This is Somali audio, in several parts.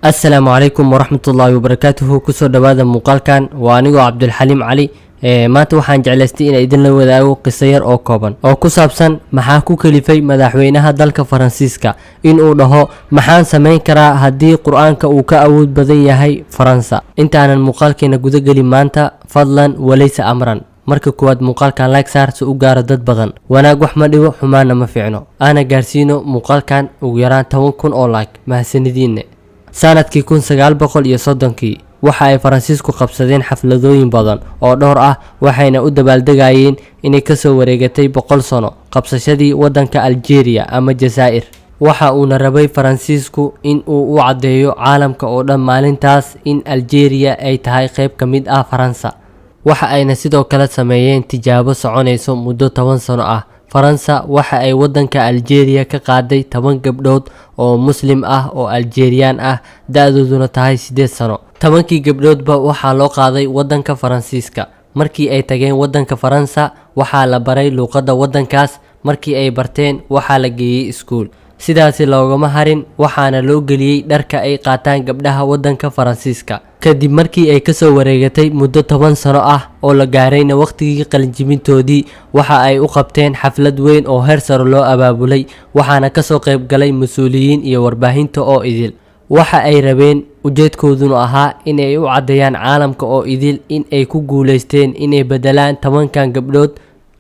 السلام عليكم ورحمة الله وبركاته. كسو دوادا مقالكان وانيغو عبد الحليم علي. maanta waxaan jeclaystay in idin la wadaago qiso yar oo kooban oo ku saabsan maxaa ku kalifay madaxweynaha dalka Faransiiska inuu dhaho maxaan sameyn karaa haddii Qur'aanka uu ka awood badan yahay Faransa. intaanan muuqaalkeena guda gelin maanta fadlan walaysa amran marka kuwaad muuqaalkan like saar si uu gaaro dad badan. wanaag wax ma dhibo xumaana ma fiicno. ana gaarsiino muuqaalkan ugu yaraan 10,000 oo like. mahadsanidin. sanadkii 1930 waxa ay Faransiisku qabsadeen xafladooyin badan oo dhowr ah waxayna u dabaaldegayeen inay ka soo wareegatay 100 sano qabsashadii wadanka Algeria ama Jazaa'ir. waxa uu rabay Faransiisku in uu u cadeeyo caalamka oo dhan maalintaas in Algeria ay tahay qayb ka mid ah Faransa. waxa ayna sidoo kale sameeyeen tijaabo soconayso muddo 10 sano ah. Faransa waxa ay wadanka Algeria ka qaaday 10 gabdhood oo muslim ah oo Algerian ah da'dooduna tahay 8 sano. 10kii gabdhoodba waxa loo qaaday wadanka Faransiiska. markii ay tageen wadanka Faransa waxa la baray luqadda wadankaas. markii ay barteen waxa la geeyay iskuul. sidaas loogama harin waxaana loo geliyay dharka ay qaataan gabdhaha wadanka Faransiiska. kadib markii ay ka soo wareegatay muddo 10 sano ah oo la gaarayna waqtigii qalinjibintoodii waxa ay u qabteen xaflad weyn oo heer sare loo abaabulay waxaana ka soo qayb galay mas'uuliyiin iyo warbaahinta oo idil. waxa ay rabeen ujeedkooduna ahaa in ay u cadeeyaan caalamka oo idil in ay ku guuleysteen inay bedelaan 10kan gabdhood.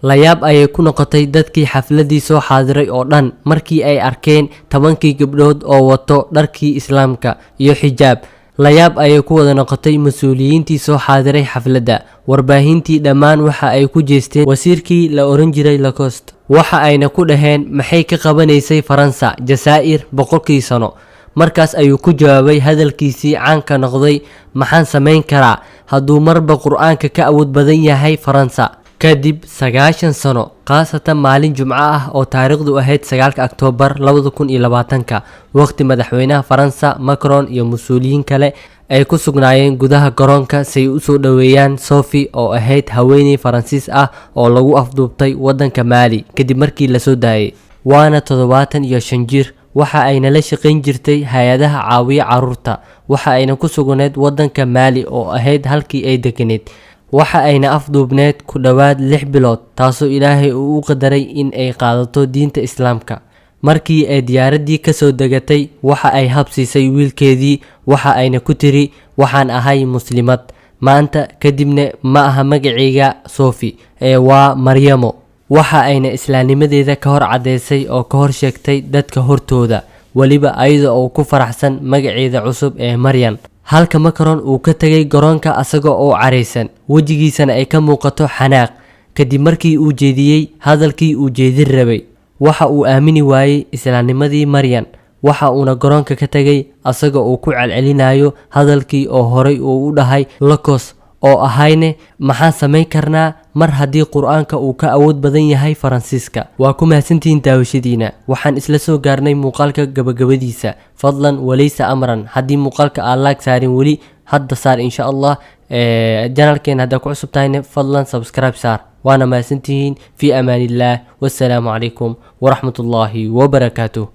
la yaab ayay ku noqotay dadkii xafladii soo xaadiray oo dhan markii ay arkeen 10kii gabdhood oo wato dharkii islaamka iyo xijaab. la yaab ayay ku wada noqotay mas'uuliyiintii soo xaadiray xafladda. warbaahintii dhammaan waxa ay ku jeesteen wasiirkii la oran jiray Lacoste. waxa ayna ku dhaheen maxay ka qabanaysay Faransa Jazaa'ir 100kii sano. markaas ayuu ku jawaabay hadalkiisii caanka noqday maxaan sameyn karaa hadduu marba Qur'aanka ka awood badan yahay Faransa. kadib 90 sano qaasatan maalin jumco ah oo taariikhdu ahayd 9 Oktoobar 2020 waqti madaxweynaha Faransa Macron iyo mas'uuliyiin kale ay ku sugnaayeen gudaha garoonka si ay u soo dhaweeyaan Sophie oo ahayd haweeney Faransiis ah oo lagu afduubtay wadanka Mali kadib markii la soo daayay. waana 75 jir. waxa ayna la shaqeyn jirtay hay'adaha caawiya carruurta. waxa ayna ku sugnayd wadanka Mali oo ahayd halkii ay deganeed. waxa ayna afduubneed ku dhawaad 6 bilood taasoo Ilaahay uu u qadaray in ay qaadato diinta Islaamka. markii ay diyaaradii ka soo degatay waxa ay habsiisay wiilkeedii. waxa ayna ku tiri waxaan ahay muslimad maanta kadibna ma aha magacayga Sophie ee waa Maryamo. waxa ayna islaamnimadeeda ka hor cadeysay oo ka hor sheegtay dadka hortooda waliba ayada oo ku faraxsan magaceeda cusub ee Maryam. halka Macron uu ka tagay garoonka asagoo oo careysan wajigiisana ay ka muuqato xanaaq kadib markii uu jeediyay hadalkii uu jeedin rabay. waxa uu aamini waayay islaamnimadii Maryam. waxa uuna garoonka ka tagay asagoo uu ku celcelinayo hadalkii oo horay uu u dhahay Lacoste oo ahayne maxaan sameyn karnaa mar haddii Qur'aanka uu ka awood badan yahay Faransiiska. waa ku mahadsantihiin daawashadiina. waxaan isla soo gaarnay muuqaalka gabagabadiisa. fadlan walaysa amran haddii muuqaalka aad like saarin weli hadda saar insha Allah. channelkeena hadda ku cusub tahayna fadlan subscribe saar. waana mahadsantihiin fi amaanillah. wassalaamu calaykum waraxmatullaahi wabarakaatuh.